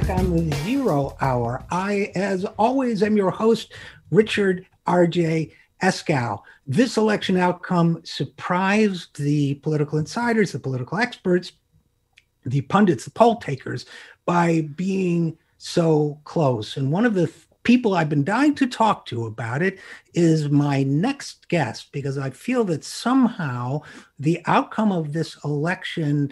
back on the Zero Hour. I, as always, am your host, Richard RJ Eskow. This election outcome surprised the political insiders, the political experts, the pundits, the poll takers, by being so close. And one of the people I've been dying to talk to about it is my next guest, because I feel that somehow the outcome of this election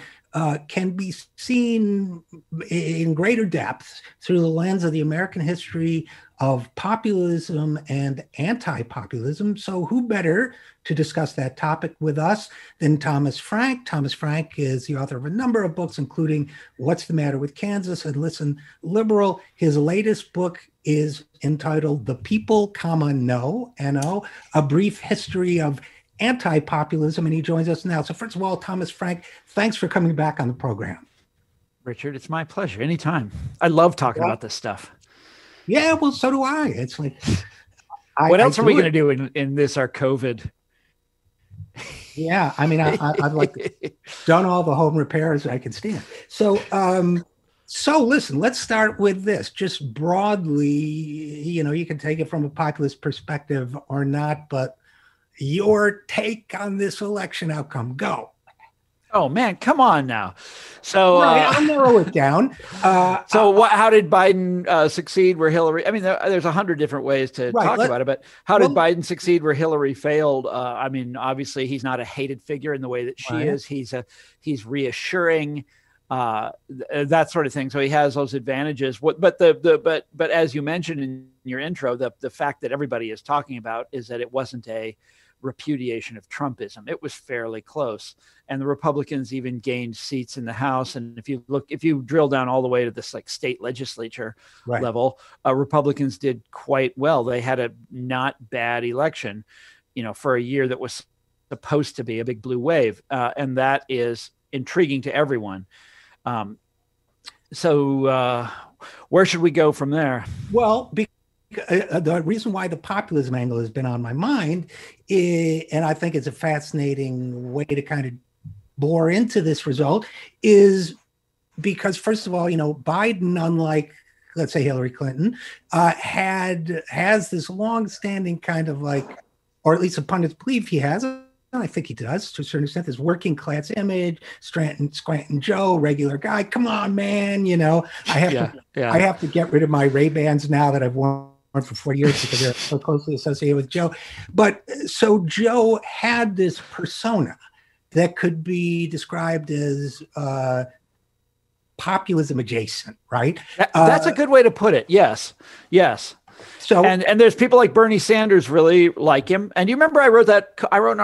can be seen in greater depth through the lens of the American history of populism and anti-populism. So who better to discuss that topic with us than Thomas Frank? Thomas Frank is the author of a number of books, including What's the Matter with Kansas and Listen Liberal. His latest book is entitled The People, No, N-O, A Brief History of Anti-Populism, and he joins us now. So first of all, Thomas Frank, thanks for coming back on the program. Richard, it's my pleasure. Anytime. I love talking about this stuff. Yeah, well, so do I. It's like, what else are we going to do in this, our COVID? Yeah, I mean, I've like done all the home repairs I can stand. So, so listen, let's start with this. Just broadly, you can take it from a populist perspective or not, but your take on this election outcome. Go. Oh man, come on now. So I'll narrow it down. How did Biden succeed where Hillary? I mean, there's 100 different ways to talk about it, but how did Biden succeed where Hillary failed? I mean, obviously, he's not a hated figure in the way that she is. He's reassuring, that sort of thing. So he has those advantages. But as you mentioned in your intro, the fact that everybody is talking about is that it wasn't a repudiation of Trumpism. It was fairly close, and the Republicans even gained seats in the House. And if you drill down all the way to this like state legislature level, Republicans did quite well. They had a not bad election, for a year that was supposed to be a big blue wave, and that is intriguing to everyone. So where should we go from there? Well, the reason why the populism angle has been on my mind, and I think it's a fascinating way to kind of bore into this result, is because, first of all, Biden, unlike, let's say, Hillary Clinton, has this long-standing kind of like, or at least the pundits believe he has, I think he does to a certain extent, this working class image, Scranton Joe, regular guy. Come on, man. I have to get rid of my Ray-Bans now that I've worn for 40 years because they're so closely associated with Joe. But so Joe had this persona that could be described as populism adjacent, right? That's a good way to put it. Yes. So and there's people like Bernie Sanders really like him. And you remember I wrote an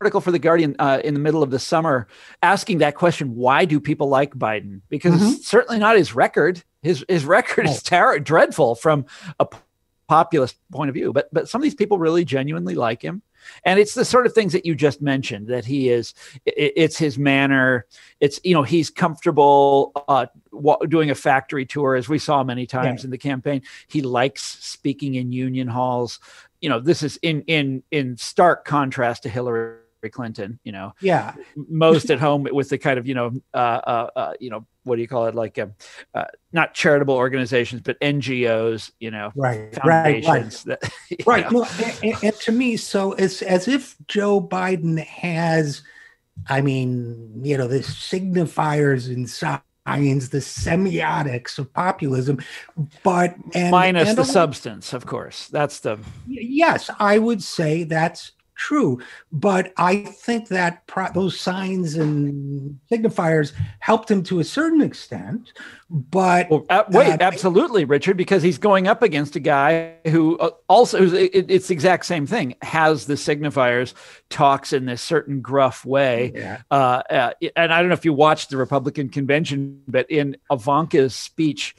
article for The Guardian in the middle of the summer asking that question: why do people like Biden? Because it's certainly not his record. His record is dreadful from a populist point of view, but some of these people really genuinely like him. And it's the sort of things that you just mentioned, that it's his manner. It's, he's comfortable doing a factory tour, as we saw many times in the campaign. He likes speaking in union halls. This is in stark contrast to Hillary Clinton, most at home with the kind of, what do you call it? Like, not charitable organizations, but NGOs, foundations. Right. Well, and to me, so it's as if Joe Biden has, the signifiers and signs, the semiotics of populism, but minus the substance, of course. Yes, I would say that's true, but I think that those signs and signifiers helped him to a certain extent. But absolutely, Richard, because he's going up against a guy who it's the exact same thing, has the signifiers, talks in this certain gruff way. And I don't know if you watched the Republican convention, but in Ivanka's speech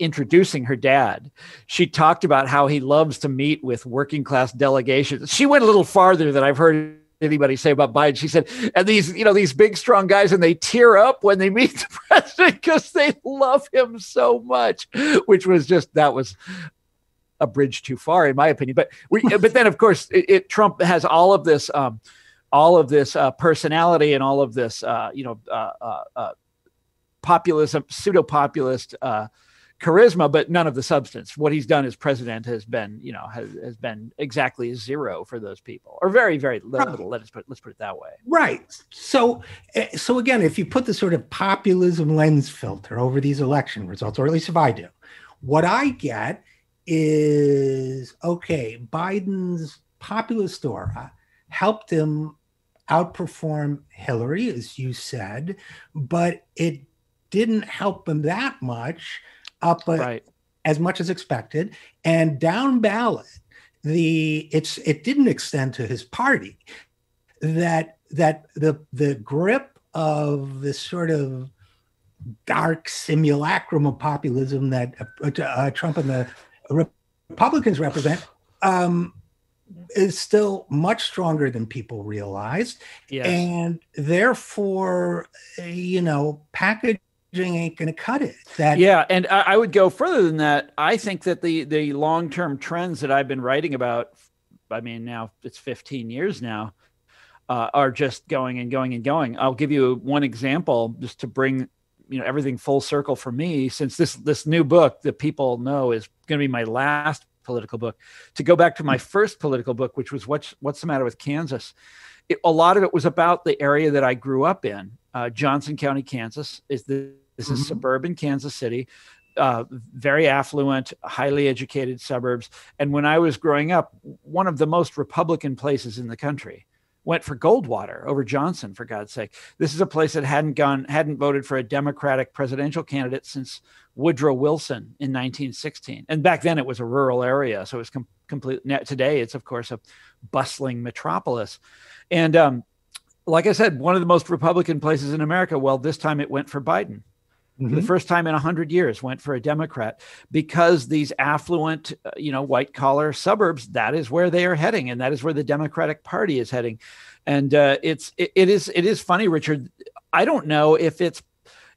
introducing her dad, she talked about how he loves to meet with working class delegations. She went a little farther than I've heard anybody say about Biden. She said, and these big, strong guys, and they tear up when they meet the president because they love him so much, which was that was a bridge too far, in my opinion. But then, of course, Trump has all of this personality and all of this, populism, pseudo-populist charisma, but none of the substance. What he's done as president has been, has been exactly zero for those people, or very, very little. Let's put it that way. Right. So again, if you put the sort of populism lens filter over these election results, or at least if I do, what I get is, okay, Biden's populist aura helped him outperform Hillary, as you said, but it didn't help him that much, but as much as expected. And down ballot, it didn't extend to his party. That the grip of this sort of dark simulacrum of populism that Trump and the Republicans represent is still much stronger than people realized. Yes. And therefore, packaging ain't going to cut it. And I would go further than that. I think that the long-term trends that I've been writing about, I mean, now it's 15 years now, are just going and going and going. I'll give you one example just to bring everything full circle for me, since this new book that people know is going to be my last political book. To go back to my first political book, which was What's the Matter with Kansas? A lot of it was about the area that I grew up in. Johnson County, Kansas is suburban Kansas City, very affluent, highly educated suburbs. And when I was growing up, one of the most Republican places in the country. Went for Goldwater over Johnson, for God's sake. This is a place that hadn't voted for a Democratic presidential candidate since Woodrow Wilson in 1916. And back then it was a rural area. So it was completely, today it's of course a bustling metropolis. And like I said, one of the most Republican places in America. Well, this time it went for Biden. For the first time in 100 years, went for a Democrat, because these affluent, white collar suburbs, that is where they are heading. And that is where the Democratic Party is heading. And it is funny, Richard. I don't know if it's,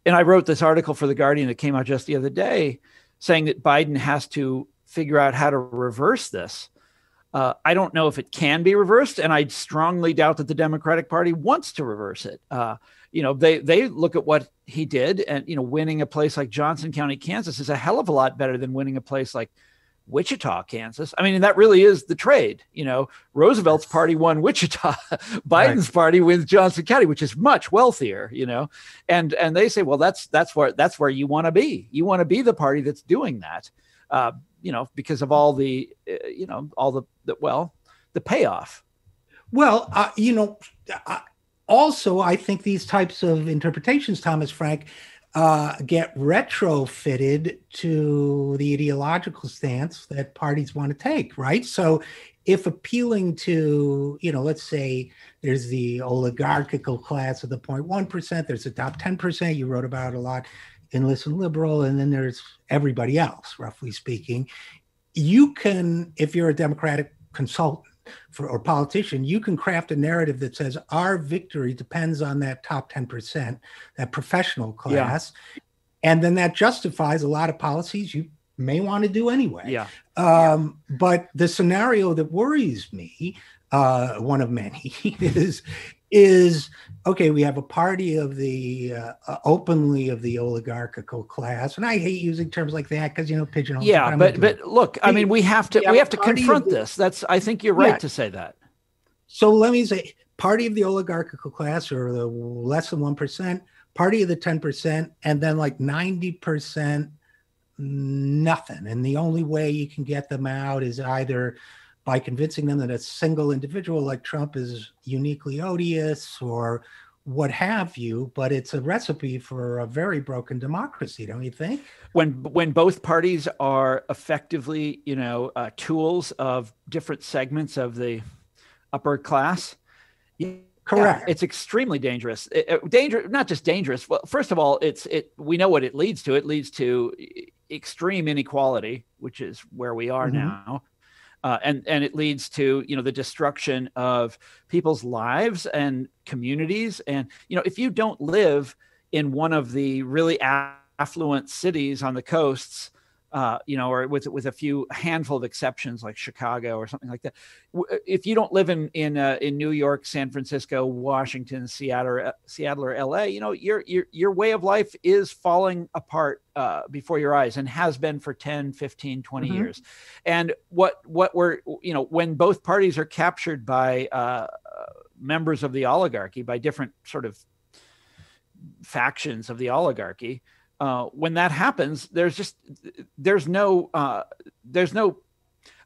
and I wrote this article for The Guardian that came out just the other day saying that Biden has to figure out how to reverse this. I don't know if it can be reversed. And I strongly doubt that the Democratic Party wants to reverse it. They look at what he did, and, winning a place like Johnson County, Kansas is a hell of a lot better than winning a place like Wichita, Kansas. I mean, and that really is the trade. Roosevelt's party won Wichita. Biden's party wins Johnson County, which is much wealthier, and they say, well, that's where you want to be. You want to be the party that's doing that, because of all the, the payoff. Well, also, I think these types of interpretations, Thomas Frank, get retrofitted to the ideological stance that parties want to take, right? So if appealing to, let's say there's the oligarchical class of the 0.1%, there's the top 10%, you wrote about a lot in Listen Liberal, and then there's everybody else, roughly speaking. You can, if you're a Democratic consultant, or politician, you can craft a narrative that says our victory depends on that top 10%, that professional class. Yeah. And then that justifies a lot of policies you may want to do anyway. Yeah. But the scenario that worries me, one of many, is okay, we have a party of the openly of the oligarchical class, and I hate using terms like that because pigeonhole. Yeah, but look, I mean, we have to confront this. I think you're right to say that. So let me say, party of the oligarchical class, or the less than 1%, party of the 10%, and then like 90% nothing. And the only way you can get them out is either by convincing them that a single individual like Trump is uniquely odious or what have you, but it's a recipe for a very broken democracy, don't you think? When both parties are effectively, tools of different segments of the upper class, correct. It's extremely dangerous. Not just dangerous. Well, first of all, we know what it leads to. It leads to extreme inequality, which is where we are now. And it leads to, the destruction of people's lives and communities. And, if you don't live in one of the really affluent cities on the coasts, or with a few handful of exceptions like Chicago or something like that. If you don't live in New York, San Francisco, Washington, Seattle or LA, your way of life is falling apart before your eyes, and has been for 10, 15, 20 years. And what we're, when both parties are captured by members of the oligarchy, by different sort of factions of the oligarchy, when that happens, there's no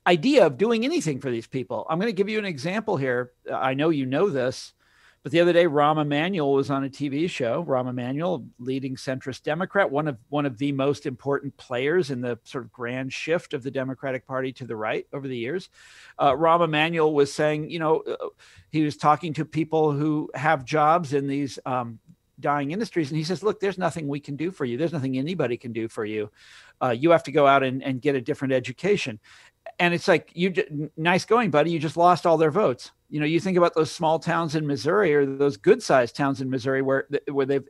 idea of doing anything for these people. I'm going to give you an example here. I know you know this, but the other day, Rahm Emanuel was on a TV show. Rahm Emanuel, leading centrist Democrat, one of the most important players in the sort of grand shift of the Democratic Party to the right over the years. Rahm Emanuel was saying, he was talking to people who have jobs in these dying industries. And he says, look, there's nothing we can do for you. There's nothing anybody can do for you. You have to go out and get a different education. And it's like, nice going, buddy. You just lost all their votes. You think about those small towns in Missouri, or those good sized towns in Missouri where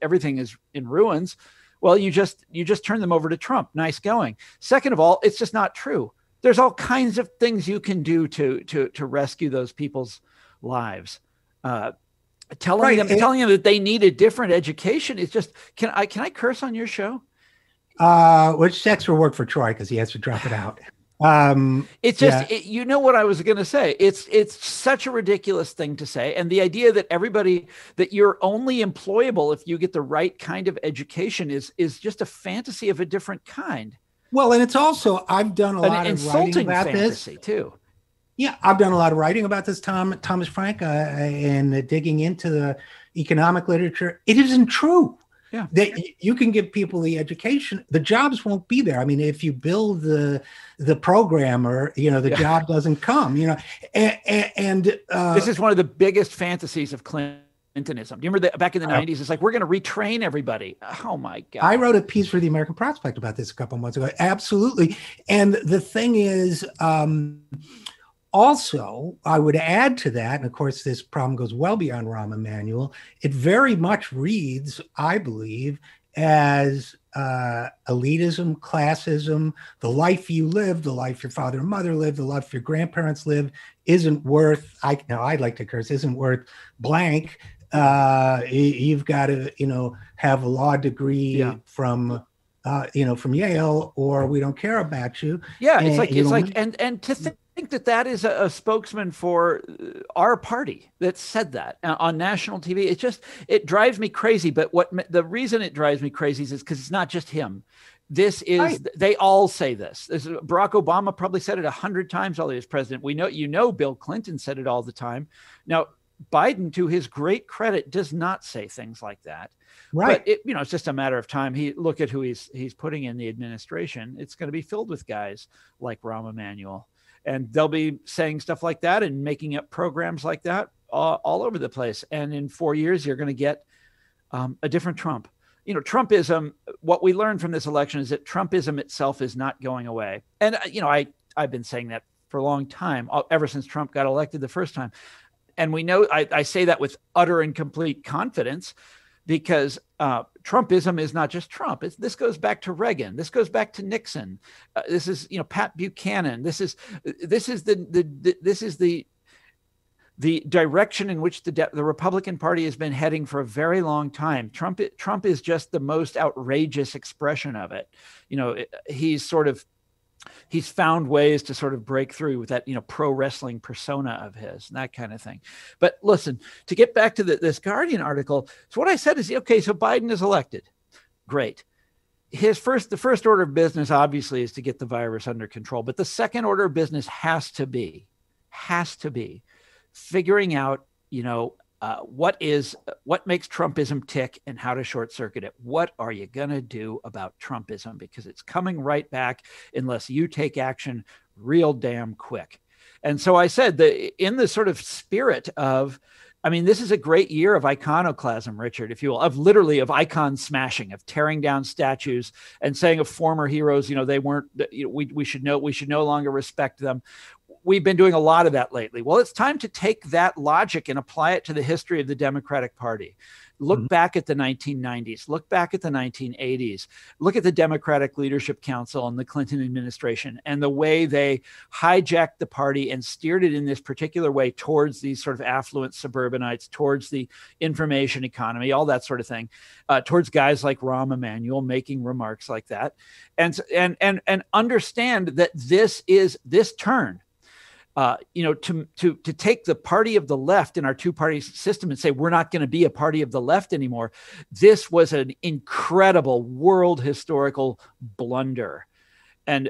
everything is in ruins. Well, you just turn them over to Trump. Nice going. Second of all, it's just not true. There's all kinds of things you can do to rescue those people's lives. Telling them that they need a different education is just, can I curse on your show? Which sex will work for Troy because he has to drop it out. It's just, what I was going to say. It's such a ridiculous thing to say. And the idea that that you're only employable if you get the right kind of education is just a fantasy of a different kind. Well, and it's also, I've done a lot of writing about this too. Yeah, I've done a lot of writing about this, Thomas Frank, and digging into the economic literature. It isn't true. Yeah, that you can give people the education, the jobs won't be there. I mean, if you build the programmer, the job doesn't come. And this is one of the biggest fantasies of Clintonism. Do you remember that back in the 90s? It's like, we're going to retrain everybody. Oh my God. I wrote a piece for the American Prospect about this a couple of months ago. Absolutely. And the thing is, also, I would add to that, and of course, this problem goes well beyond Rahm Emanuel. It very much reads, I believe, as elitism, classism. The life you live, the life your father and mother lived, the life your grandparents lived, isn't worth. I'd like to curse. Isn't worth blank. You've got to, have a law degree from Yale, or we don't care about you. Yeah, and to think that is a spokesman for our party that said that on national TV. It drives me crazy. But the reason it drives me crazy is because it's not just him. This is, they all say this. Barack Obama probably said it 100 times while he was president. We know, Bill Clinton said it all the time. Now, Biden, to his great credit, does not say things like that. Right. But it's just a matter of time. Look at who he's putting in the administration. It's going to be filled with guys like Rahm Emanuel. And they'll be saying stuff like that and making up programs like that all over the place. And in 4 years, you're going to get a different Trump. Trumpism, what we learned from this election is that Trumpism itself is not going away. And, I've been saying that for a long time, ever since Trump got elected the first time. And we know, I say that with utter and complete confidence, because Trumpism is not just Trump. This goes back to Reagan. This goes back to Nixon. This is Pat Buchanan. This is the direction in which the Republican Party has been heading for a very long time. Trump is just the most outrageous expression of it. He's found ways to sort of break through with that, pro wrestling persona of his and that kind of thing. But listen, to get back to this Guardian article, so what I said is, okay, so Biden is elected. Great. The first order of business, obviously, is to get the virus under control. But the second order of business has to be figuring out, what makes Trumpism tick and how to short circuit it. What are you going to do about Trumpism? Because it's coming right back unless you take action real damn quick. And so I said that in the sort of spirit of, this is a great year of iconoclasm, Richard, if you will, of icon smashing, of tearing down statues and saying of former heroes, they weren't, we should no longer respect them. we've been doing a lot of that lately. Well, it's time to take that logic and apply it to the history of the Democratic Party. Look back at the 1990s, look back at the 1980s, look at the Democratic Leadership Council and the Clinton administration and the way they hijacked the party and steered it in this particular way towards these sort of affluent suburbanites, towards the information economy, all that sort of thing, towards guys like Rahm Emanuel making remarks like that. And understand that this turn, to take the party of the left in our two-party system and say, we're not going to be a party of the left anymore. This was an incredible world historical blunder. And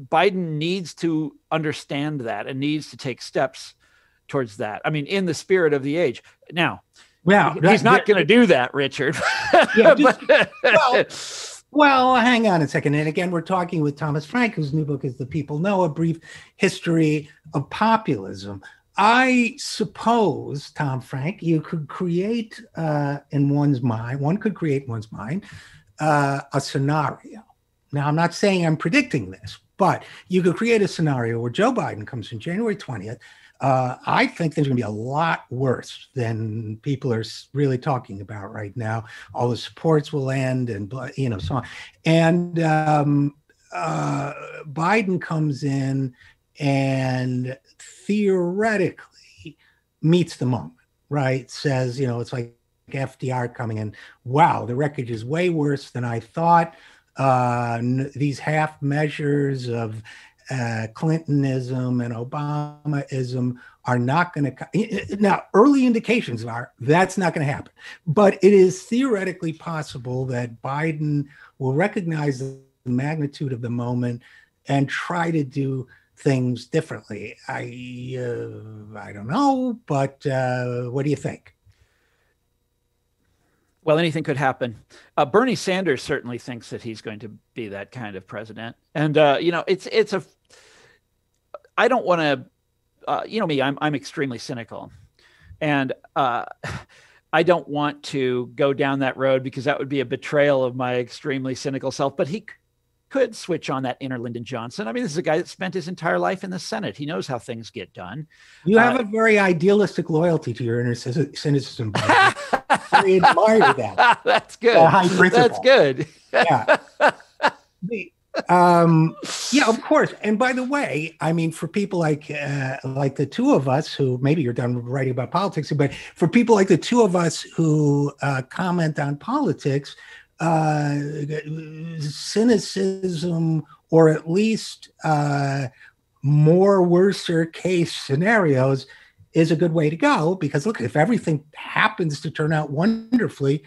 Biden needs to understand that and needs to take steps towards that. I mean, in the spirit of the age. Now, he's not going to do that, Richard. Well, hang on a second. And again, we're talking with Thomas Frank, whose new book is The People Know, A Brief History of Populism. I suppose, Tom Frank, you could create in one's mind, a scenario. Now, I'm not saying I'm predicting this, but you could create a scenario where Joe Biden comes in January 20th. I think there's going to be a lot worse than people are really talking about right now. All the supports will end, and so on. And Biden comes in and theoretically meets the moment, right? Says, it's like FDR coming in. Wow, the wreckage is way worse than I thought. These half measures of Clintonism and Obamaism are not going to. Now, early indications are that's not going to happen. But it is theoretically possible that Biden will recognize the magnitude of the moment and try to do things differently. I don't know, but what do you think? Well, anything could happen. Bernie Sanders certainly thinks that he's going to be that kind of president. And, I don't want to, me, I'm extremely cynical. And I don't want to go down that road because that would be a betrayal of my extremely cynical self. But he could switch on that inner Lyndon Johnson. I mean, this is a guy that spent his entire life in the Senate. He knows how things get done. You have a very idealistic loyalty to your inner cynicism. I admire that. That's good. High principle. That's good. Yeah. Yeah, of course. And by the way, I mean, for people like the two of us who, maybe you're done writing about politics, but for people like the two of us who comment on politics, cynicism, or at least more worser case scenarios, is a good way to go. Because look, if everything happens to turn out wonderfully,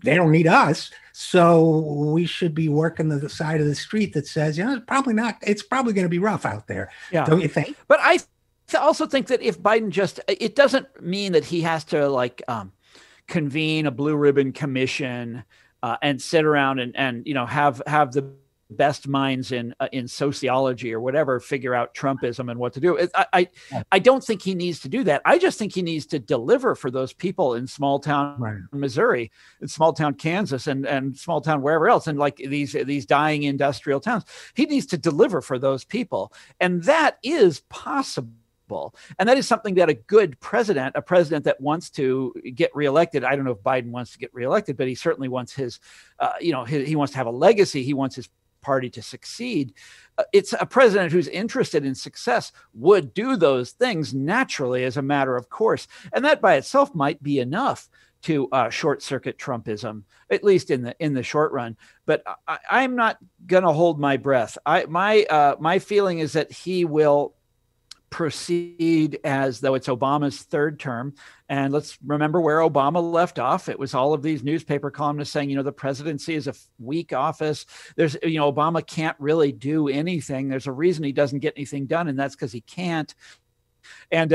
they don't need us. So we should be working the side of the street that says, it's probably going to be rough out there. Yeah. Don't you think? But I also think that if Biden it doesn't mean that he has to convene a blue ribbon commission and sit around and have the best minds in sociology or whatever figure out Trumpism and what to do. I don't think he needs to do that. I just think he needs to deliver for those people in small town Missouri, in small town Kansas, and small town wherever else, and like these dying industrial towns. He needs to deliver for those people, and that is possible. And that is something that a good president, a president that wants to get reelected. I don't know if Biden wants to get reelected, but he certainly wants he wants to have a legacy. He wants his party to succeed. It's a president who's interested in success would do those things naturally as a matter of course. And that by itself might be enough to short circuit Trumpism, at least in the short run. But I'm not going to hold my breath. My feeling is that he will proceed as though it's Obama's third term. And let's remember where Obama left off. It was all of these newspaper columnists saying, the presidency is a weak office. There's, Obama can't really do anything. There's a reason he doesn't get anything done, and that's because he can't. And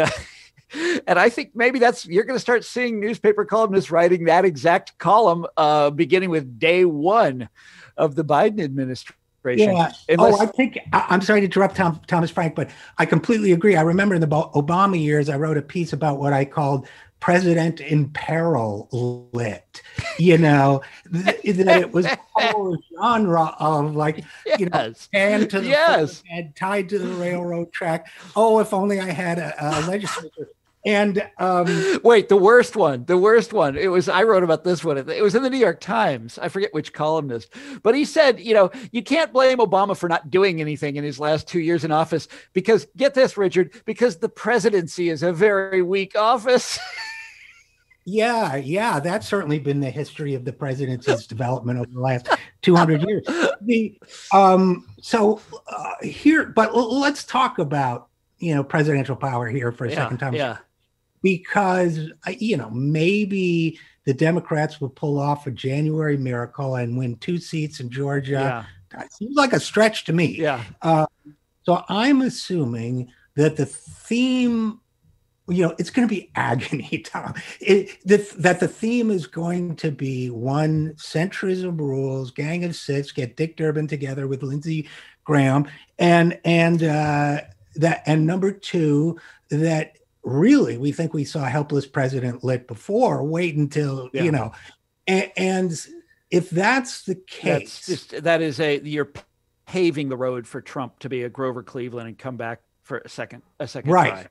I think maybe you're going to start seeing newspaper columnists writing that exact column beginning with day one of the Biden administration. Yeah. I think I'm sorry to interrupt Thomas Frank, but I completely agree. I remember in the Obama years, I wrote a piece about what I called President in Peril lit, that it was a whole genre of like, hand to the forehead, tied to the railroad track. Oh, if only I had a legislature. And wait, the worst one. I wrote about this one. It was in the New York Times. I forget which columnist, but he said, you can't blame Obama for not doing anything in his last 2 years in office because, get this, Richard, because the presidency is a very weak office. Yeah, that's certainly been the history of the presidency's development over the last 200 years. Here, but let's talk about presidential power here for a second time. Yeah. Because, maybe the Democrats will pull off a January miracle and win 2 seats in Georgia. Yeah. It seems like a stretch to me. Yeah. So I'm assuming that the theme, it's going to be agony, Tom. That the theme is going to be, one, centrism rules, Gang of Six, get Dick Durbin together with Lindsey Graham, and number 2, that really we think we saw a helpless president lit before. Wait until and if that's the case, you're paving the road for Trump to be a Grover Cleveland and come back for a second right try.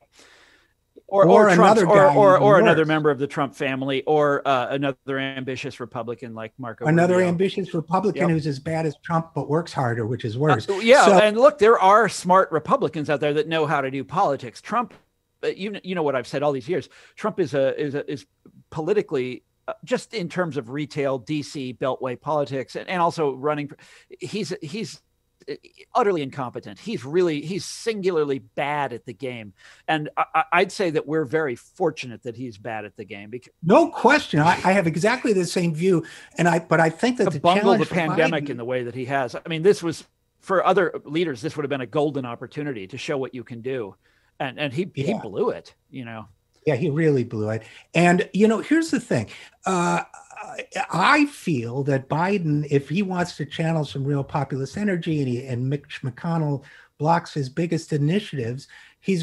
Or another guy, or another member of the Trump family, or another ambitious Republican like Marco Rubio. Ambitious Republican who's as bad as Trump but works harder, which is worse. And look, there are smart Republicans out there that know how to do politics. Trump, you know what I've said all these years. Trump is politically, just in terms of retail DC Beltway politics, and also running. He's utterly incompetent. He's singularly bad at the game. And I'd say that we're very fortunate that he's bad at the game. Because no question. I have exactly the same view. But I think that to bungle the pandemic in the way that he has, I mean, this was, for other leaders, this would have been a golden opportunity to show what you can do. And he blew it, Yeah, he really blew it. And, here's the thing. I feel that Biden, if he wants to channel some real populist energy and Mitch McConnell blocks his biggest initiatives, he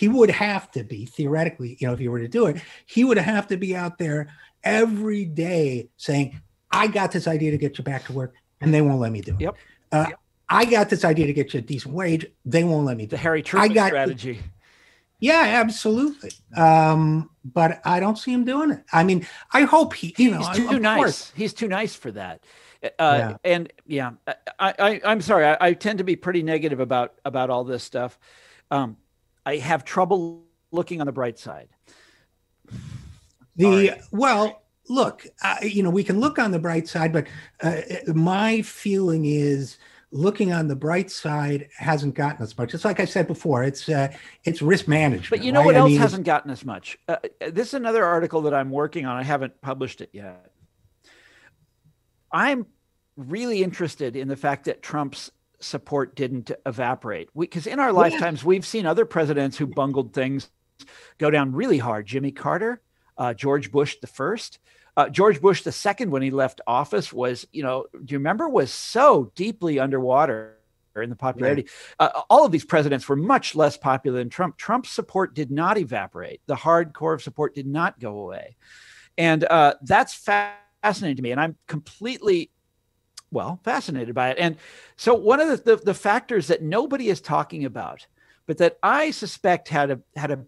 would have to be, theoretically, if he were to do it, he would have to be out there every day saying, I got this idea to get you back to work, and they won't let me do it. Yep. I got this idea to get you a decent wage. They won't let me do it. The Harry Truman strategy. Yeah, absolutely. But I don't see him doing it. I mean, I hope he's too nice. Course. He's too nice for that. And I'm sorry. I tend to be pretty negative about all this stuff. I have trouble looking on the bright side. Look, we can look on the bright side, but my feeling is looking on the bright side hasn't gotten us much. It's like I said before, it's risk management. But you know, right? What else hasn't gotten us much? This is another article that I'm working on. I haven't published it yet. I'm really interested in the fact that Trump's support didn't evaporate. Because in our lifetimes, we've seen other presidents who bungled things go down really hard. Jimmy Carter, George Bush the first. George Bush II, when he left office, was, do you remember, was so deeply underwater in the popularity. Right. All of these presidents were much less popular than Trump. Trump's support did not evaporate. The hardcore of support did not go away. And that's fascinating to me. And I'm completely, fascinated by it. And so one of the factors that nobody is talking about, but that I suspect had a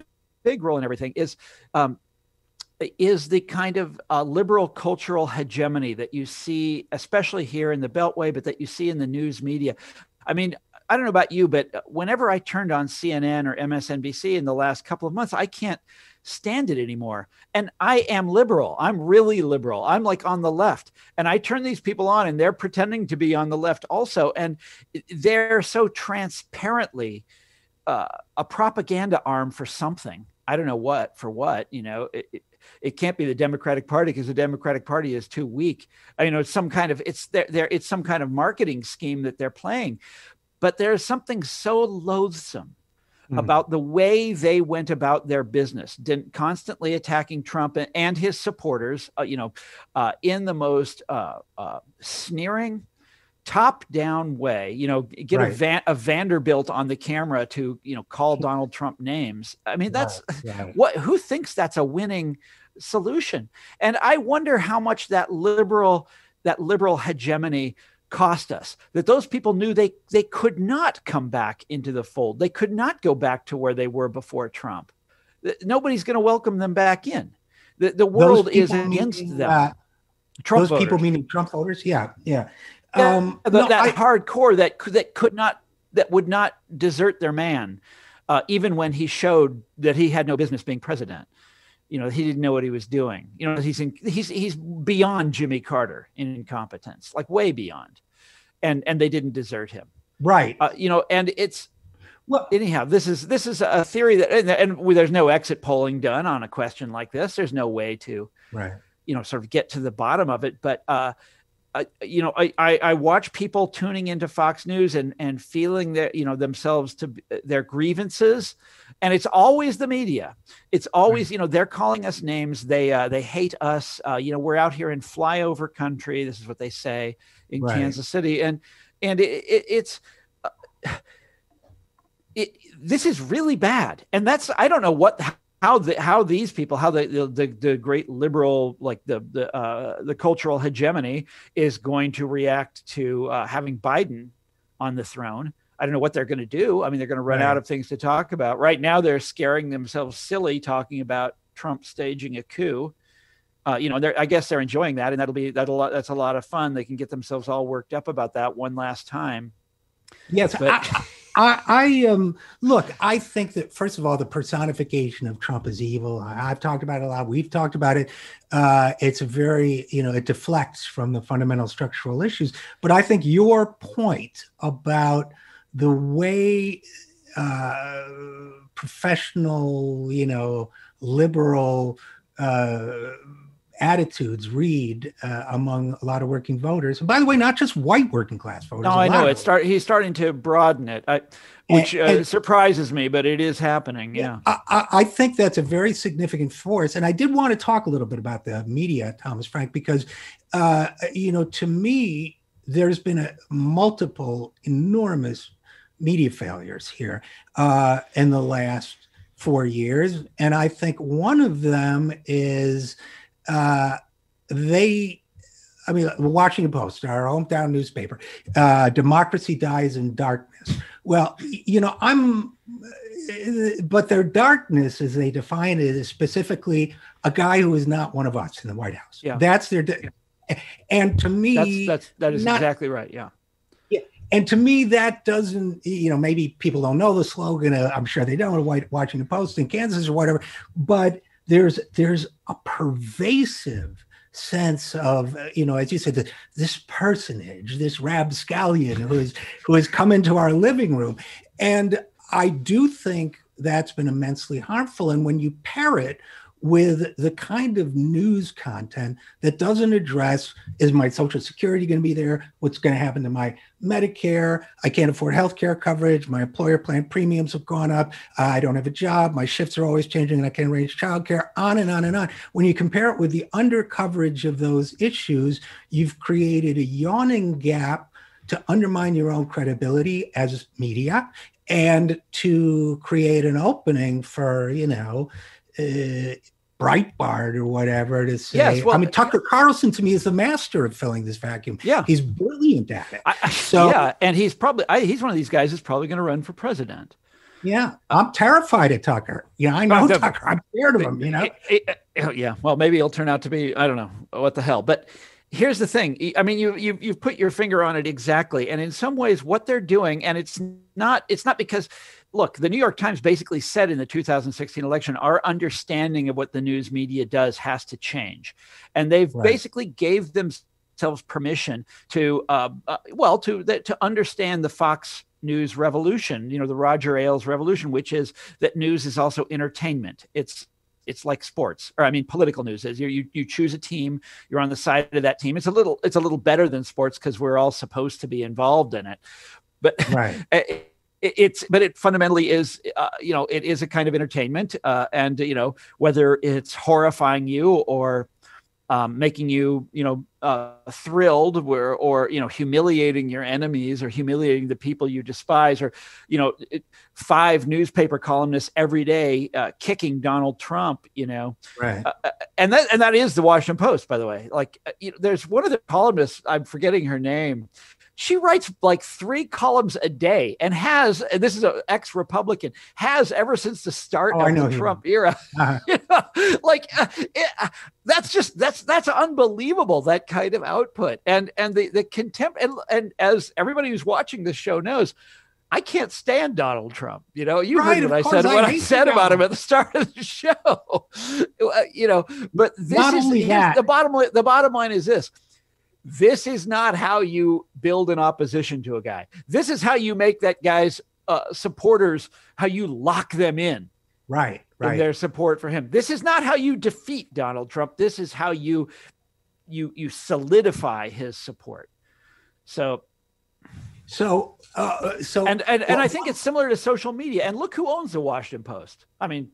big role in everything is the kind of liberal cultural hegemony that you see, especially here in the Beltway, but that you see in the news media. I mean, I don't know about you, but whenever I turned on CNN or MSNBC in the last couple of months, I can't stand it anymore. And I am liberal. I'm really liberal. I'm like on the left. And I turn these people on and they're pretending to be on the left also. And they're so transparently a propaganda arm for something. I don't know what, it can't be the Democratic Party because the Democratic Party is too weak. It's some kind of marketing scheme that they're playing. But there's something so loathsome about the way they went about their business, constantly attacking Trump and his supporters, in the most sneering, top-down way, get a Vanderbilt on the camera to, call Donald Trump names. I mean, that's who thinks that's a winning solution? And I wonder how much that liberal hegemony cost us, that those people knew they could not come back into the fold. They could not go back to where they were before Trump. Nobody's going to welcome them back in. The world is against them. Trump those voters. People meaning Trump voters? Yeah. Hardcore that would not desert their man, even when he showed that he had no business being president. He didn't know what he was doing. He's beyond Jimmy Carter in incompetence, like way beyond, and they didn't desert him. Right. And it's anyhow. This is a theory that, and there's no exit polling done on a question like this. There's no way to, sort of get to the bottom of it. But I watch people tuning into Fox News and feeling that, themselves to their grievances. And it's always the media. It's always, they're calling us names. They hate us. We're out here in flyover country. This is what they say in Kansas City. And this is really bad. And I don't know how these people, how the great liberal, like the cultural hegemony is going to react to having Biden on the throne. I don't know what they're going to do. I mean, they're going to run out of things to talk about. Right now, they're scaring themselves silly talking about Trump staging a coup. I guess they're enjoying that, and that's a lot of fun. They can get themselves all worked up about that one last time. Yes, but look, I think that, first of all, the personification of Trump is evil. I've talked about it a lot. We've talked about it. It's a very, it deflects from the fundamental structural issues. But I think your point about the way professional, liberal attitudes read among a lot of working voters. And by the way, not just white working class voters. No, I know. He's starting to broaden it, which surprises me, but it is happening. Yeah. I think that's a very significant force. And I did want to talk a little bit about the media, Thomas Frank, because, to me, there's been multiple enormous media failures here in the last 4 years. And I think one of them is the Washington Post, our hometown newspaper, democracy dies in darkness. Well, but their darkness, as they define it, is specifically a guy who is not one of us in the White House. Yeah. That's their, and to me, that is exactly right. Yeah. Yeah. And to me, that doesn't, maybe people don't know the slogan. I'm sure they don't, Washington Post in Kansas or whatever, but there's a pervasive sense of, as you said, this personage, this rapscallion who has come into our living room. And I do think that's been immensely harmful. And when you pair it with the kind of news content that doesn't address, is my Social Security going to be there? What's going to happen to my Medicare? I can't afford healthcare coverage. My employer plan premiums have gone up. I don't have a job. My shifts are always changing and I can't arrange childcare, on and on and on. When you compare it with the undercoverage of those issues, you've created a yawning gap to undermine your own credibility as media and to create an opening for, Breitbart or whatever to say. Yes, well, Tucker Carlson to me is the master of filling this vacuum. Yeah, he's brilliant at it. And he's probably he's one of these guys who's probably going to run for president. Yeah, I'm terrified of Tucker. I know Tucker. I'm scared of him. Yeah, well, maybe he'll turn out to be, I don't know what the hell. But here's the thing. I mean, you've put your finger on it exactly. And in some ways, what they're doing, and it's not because. Look, the New York Times basically said in the 2016 election, our understanding of what the news media does has to change. And they've basically gave themselves permission to understand the Fox News revolution, the Roger Ailes revolution, which is that news is also entertainment. It's like sports, or political news is. You choose a team, you're on the side of that team. It's a little better than sports because we're all supposed to be involved in it. But but it fundamentally is, it is a kind of entertainment, and whether it's horrifying you or making you, thrilled, or humiliating your enemies, or humiliating the people you despise, or 5 newspaper columnists every day kicking Donald Trump. Right. And that is the Washington Post, by the way. Like, there's one of the columnists, I'm forgetting her name. She writes like 3 columns a day, and this is an ex-Republican, has ever since the start of the Trump era. That's unbelievable, that kind of output. And the contempt, and as everybody who's watching this show knows, I can't stand Donald Trump. You heard what I said about him at the start of the show. But the bottom line is this. This is not how you build an opposition to a guy. This is how you make that guy's supporters, how you lock them in. Right. In their support for him. This is not how you defeat Donald Trump. This is how you solidify his support. And I think it's similar to social media. And look who owns the Washington Post. I mean,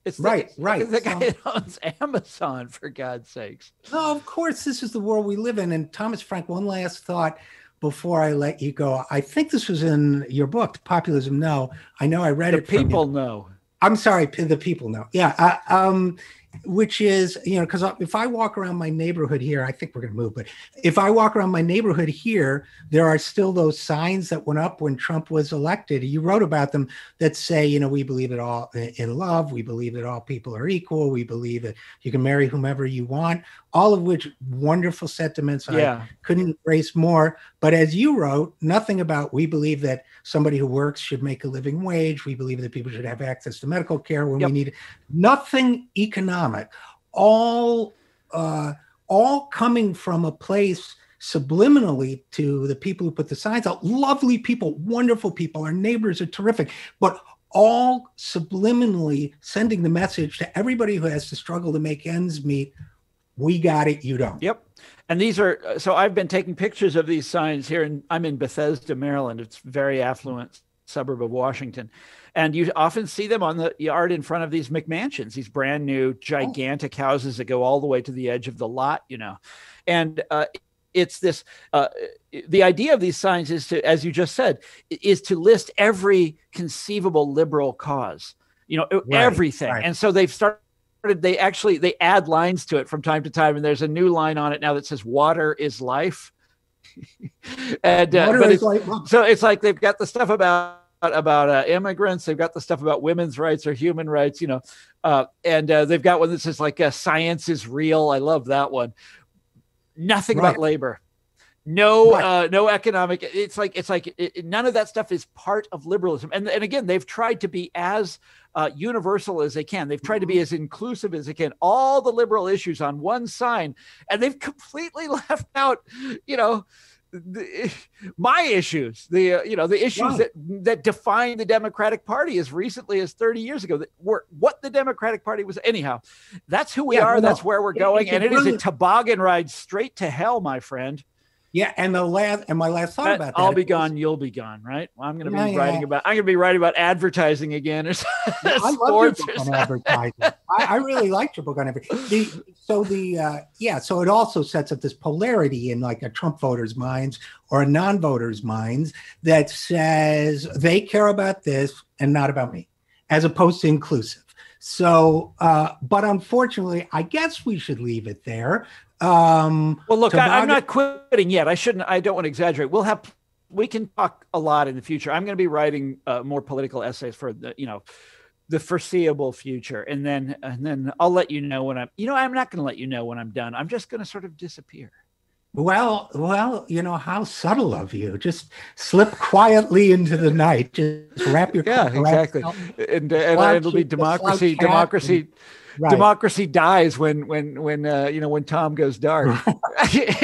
it's the guy that owns Amazon, for God's sakes. No, of course, this is the world we live in. And Thomas Frank, one last thought before I let you go. I think this was in your book, Populism. No, I know I read it. The people know. I'm sorry, the people know. Yeah. Which is, because if I walk around my neighborhood here, I think we're going to move, but if I walk around my neighborhood here, there are still those signs that went up when Trump was elected. You wrote about them that say, we believe it all in love. We believe that all people are equal. We believe that you can marry whomever you want, all of which wonderful sentiments. I couldn't embrace more. But as you wrote, nothing about, we believe that somebody who works should make a living wage. We believe that people should have access to medical care when we need it. Nothing economic, all coming from a place subliminally to the people who put the signs out. Lovely people, wonderful people. Our neighbors are terrific, but all subliminally sending the message to everybody who has to struggle to make ends meet. We got it, you don't. Yep. And these are, so I've been taking pictures of these signs here, and I'm in Bethesda, Maryland. It's a very affluent suburb of Washington. And you often see them on the yard in front of these McMansions, these brand new, gigantic houses that go all the way to the edge of the lot, And it's this, the idea of these signs is to, as you just said, is to list every conceivable liberal cause, everything. Right. And so they've started, they add lines to it from time to time. And there's a new line on it now that says water is life. And so it's like, they've got the stuff about immigrants. They've got the stuff about women's rights or human rights, and they've got one that says like science is real. I love that one. Nothing about labor. No economic. It's like none of that stuff is part of liberalism. And again, they've tried to be as universal as they can. They've tried to be as inclusive as they can. All the liberal issues on one sign, and they've completely left out, my issues, the issues that define the Democratic Party as recently as 30 years ago, that were what the Democratic Party was. Anyhow, that's who we are. That's where we're going. And it is a toboggan ride straight to hell, my friend. Yeah, and my last thought about that. I'll be gone, you'll be gone, right? Well, I'm going to be writing about advertising again, or I love your book on advertising. I really liked your book on advertising. So it also sets up this polarity in like a Trump voter's minds or a non-voter's minds that says they care about this and not about me, as opposed to inclusive. So, but unfortunately, I guess we should leave it there. Well, look, I'm not quitting yet. I don't want to exaggerate. We can talk a lot in the future. I'm going to be writing more political essays for the foreseeable future. And then I'll let you know when I'm not going to let you know when I'm done. I'm just going to sort of disappear. Well, how subtle of you. Just slip quietly into the night. Just wrap your exactly. And it'll be democracy. Right. Democracy dies when Tom goes dark.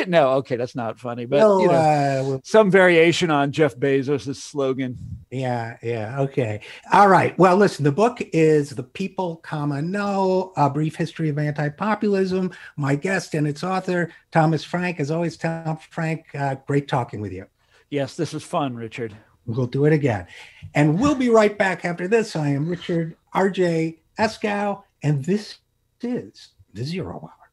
No, okay, that's not funny, but some variation on Jeff Bezos' slogan. Yeah, okay. All right. Well, listen, the book is The People, No, A Brief History of Anti-Populism. My guest and its author, Thomas Frank. As always, Tom Frank, great talking with you. Yes, this was fun, Richard. We'll do it again. And we'll be right back after this. I am Richard RJ Eskow, and this is The Zero Hour.